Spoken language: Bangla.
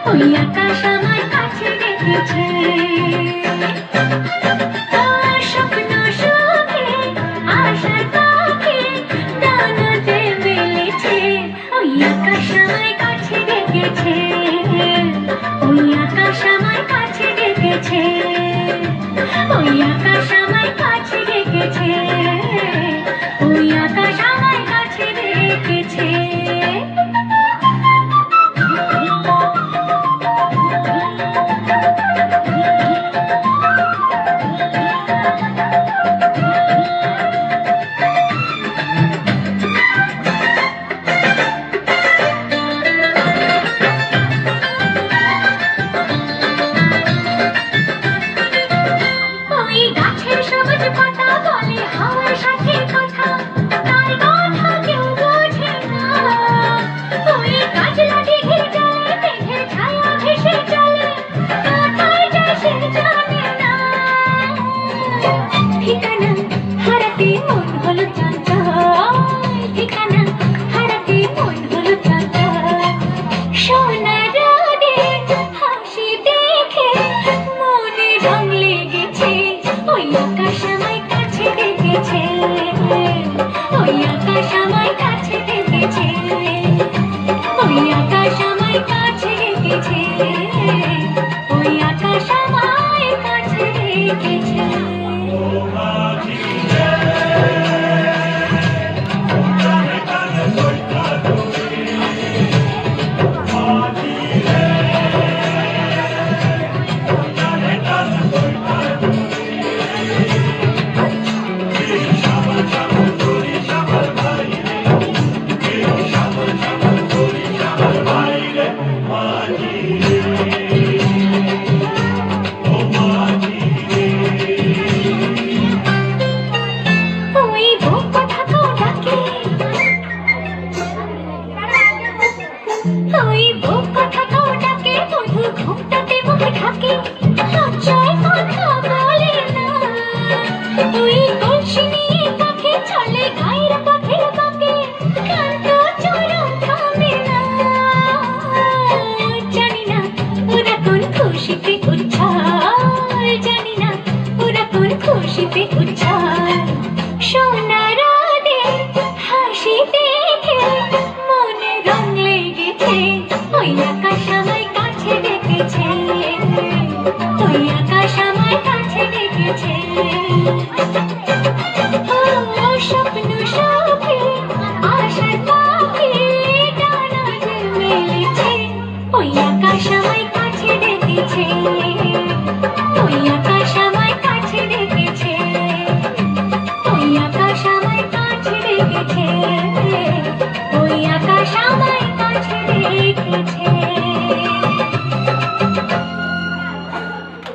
ওই আকাশ আমার কাছে ডেকেছে। স্বপ্ন সুখে আশার পাখি ডানাতে মেলেছে। ওই আকাশ আমার কাছে ডেকেছে। ওই আকাশ আমার কাছে ডেকেছে। ওই আকাশ আমার কাছে ডেকেছে। ওই আকাশ আমার কাছে ডেকেছে। ঠিকানা হারাতে মন হলো চঞ্চল। ঠিকানা হারাতে মন হলো চঞ্চল। সোনার রোদে হাসি দেখে মনে রং লেগেছে। ওই আকাশ আমায় কাছে ডেকেছে। ওই আকাশ আমায় কাছে ডেকেছে। ওই আকাশ আমায় কাছে ডেকেছে। ওই আকাশ আমায় কাছে ডেকেছে। ওই বুক কথাটাও ডাকে বধু ঘুমটাতে মুখে ঢাকে। লজ্জায় কথা বলে না। ওই কলসি নিয়ে পাখি চলে গায়ের পাখির বাঁকে। ক্লান্ত চরণ থামে না। জানি না ওরা কোন খুশিতে উচ্ছ্বাল। জানি না ওরা কোন খুশিতে উচ্ছ্বাল। সোনার রোদে হাসি দেখে মনে রং লেগেছে। ওই আকাশ আমায় কাছে ডেকেছে। ওই আকাশ আমায় কাছে ডেকেছে। স্বপ্ন সুখে আশার পাখি ডানাতে মেলেছে। ওই আকাশ আমায় কাছে ডেকেছে।